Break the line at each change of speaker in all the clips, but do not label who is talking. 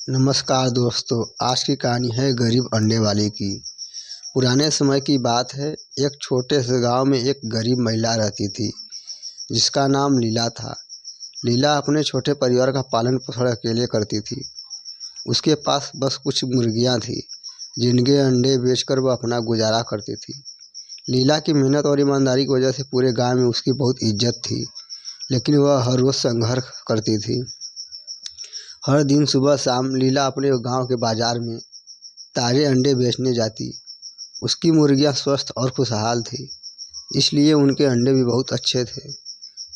नमस्कार दोस्तों, आज की कहानी है गरीब अंडे वाले की। पुराने समय की बात है। एक छोटे से गांव में एक गरीब महिला रहती थी जिसका नाम लीला था। लीला अपने छोटे परिवार का पालन पोषण अकेले करती थी। उसके पास बस कुछ मुर्गियां थी जिनके अंडे बेचकर वह अपना गुजारा करती थी। लीला की मेहनत और ईमानदारी की वजह से पूरे गांव में उसकी बहुत इज्जत थी, लेकिन वह हर रोज़ संघर्ष करती थी। हर दिन सुबह शाम लीला अपने गांव के बाजार में ताजे अंडे बेचने जाती। उसकी मुर्गियां स्वस्थ और खुशहाल थी, इसलिए उनके अंडे भी बहुत अच्छे थे।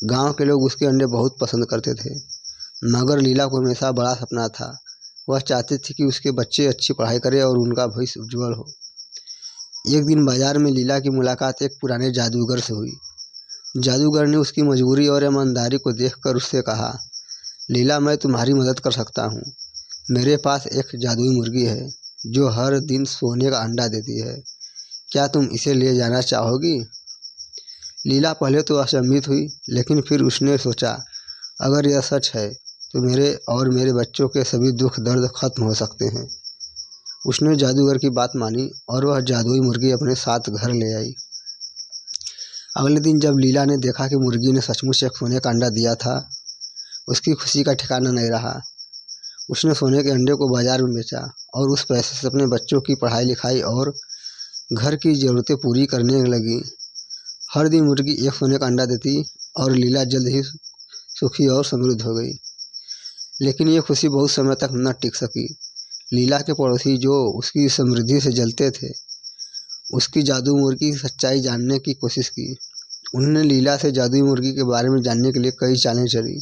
गांव के लोग उसके अंडे बहुत पसंद करते थे। मगर लीला को हमेशा बड़ा सपना था। वह चाहती थी कि उसके बच्चे अच्छी पढ़ाई करें और उनका भविष्य उज्जवल हो। एक दिन बाजार में लीला की मुलाकात एक पुराने जादूगर से हुई। जादूगर ने उसकी मजबूरी और ईमानदारी को देखकर उससे कहा, लीला, मैं तुम्हारी मदद कर सकता हूँ। मेरे पास एक जादुई मुर्गी है जो हर दिन सोने का अंडा देती है। क्या तुम इसे ले जाना चाहोगी? लीला पहले तो अचंभित हुई, लेकिन फिर उसने सोचा, अगर यह सच है तो मेरे और मेरे बच्चों के सभी दुख दर्द खत्म हो सकते हैं। उसने जादूगर की बात मानी और वह जादुई मुर्गी अपने साथ घर ले आई। अगले दिन जब लीला ने देखा कि मुर्गी ने सचमुच एक सोने का अंडा दिया था, उसकी खुशी का ठिकाना नहीं रहा। उसने सोने के अंडे को बाजार में बेचा और उस पैसे से अपने बच्चों की पढ़ाई लिखाई और घर की ज़रूरतें पूरी करने लगी। हर दिन मुर्गी एक सोने का अंडा देती और लीला जल्द ही सुखी और समृद्ध हो गई। लेकिन ये खुशी बहुत समय तक न टिक सकी। लीला के पड़ोसी, जो उसकी समृद्धि से जलते थे, उसकी जादू मुर्गी की सच्चाई जानने की कोशिश की। उन्होंने लीला से जादुई मुर्गी के बारे में जानने के लिए कई चालें चली,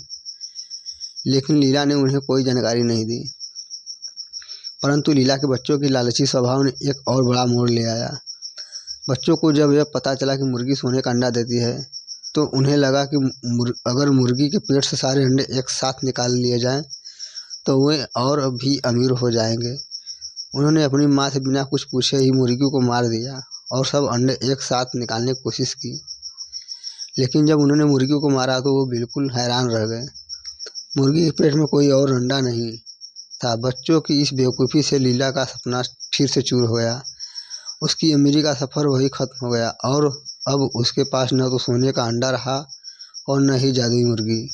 लेकिन लीला ने उन्हें कोई जानकारी नहीं दी। परंतु लीला के बच्चों की लालची स्वभाव ने एक और बड़ा मोड़ ले आया। बच्चों को जब यह पता चला कि मुर्गी सोने का अंडा देती है, तो उन्हें लगा कि अगर मुर्गी के पेट से सारे अंडे एक साथ निकाल लिए जाएं, तो वे और भी अमीर हो जाएंगे। उन्होंने अपनी माँ से बिना कुछ पूछे ही मुर्गी को मार दिया और सब अंडे एक साथ निकालने की कोशिश की। लेकिन जब उन्होंने मुर्गी को मारा तो वो बिल्कुल हैरान रह गए। मुर्गी के पेट में कोई और अंडा नहीं था। बच्चों की इस बेवकूफ़ी से लीला का सपना फिर से चूर हो गया। उसकी अमीरी का सफ़र वही खत्म हो गया और अब उसके पास न तो सोने का अंडा रहा और न ही जादुई मुर्गी।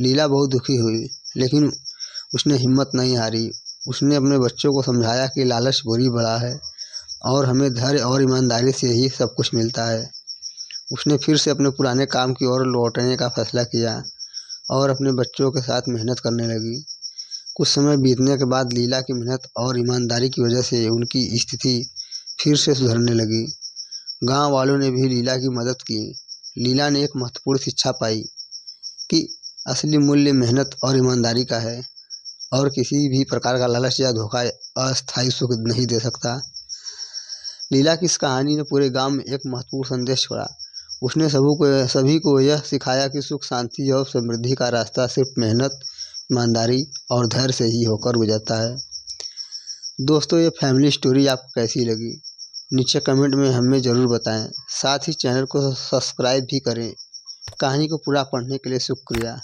लीला बहुत दुखी हुई, लेकिन उसने हिम्मत नहीं हारी। उसने अपने बच्चों को समझाया कि लालच बुरी बला है और हमें धैर्य और ईमानदारी से ही सब कुछ मिलता है। उसने फिर से अपने पुराने काम की ओर लौटने का फैसला किया और अपने बच्चों के साथ मेहनत करने लगी। कुछ समय बीतने के बाद लीला की मेहनत और ईमानदारी की वजह से उनकी स्थिति फिर से सुधरने लगी। गांव वालों ने भी लीला की मदद की। लीला ने एक महत्वपूर्ण शिक्षा पाई कि असली मूल्य मेहनत और ईमानदारी का है और किसी भी प्रकार का लालच या धोखा अस्थायी सुख नहीं दे सकता। लीला की इस कहानी ने पूरे गांव में एक महत्वपूर्ण संदेश छोड़ा। उसने सभी को यह सिखाया कि सुख, शांति और समृद्धि का रास्ता सिर्फ मेहनत, ईमानदारी और धैर्य से ही होकर गुजरता है। दोस्तों, ये फैमिली स्टोरी आपको कैसी लगी? नीचे कमेंट में हमें ज़रूर बताएं। साथ ही चैनल को सब्सक्राइब भी करें। कहानी को पूरा पढ़ने के लिए शुक्रिया।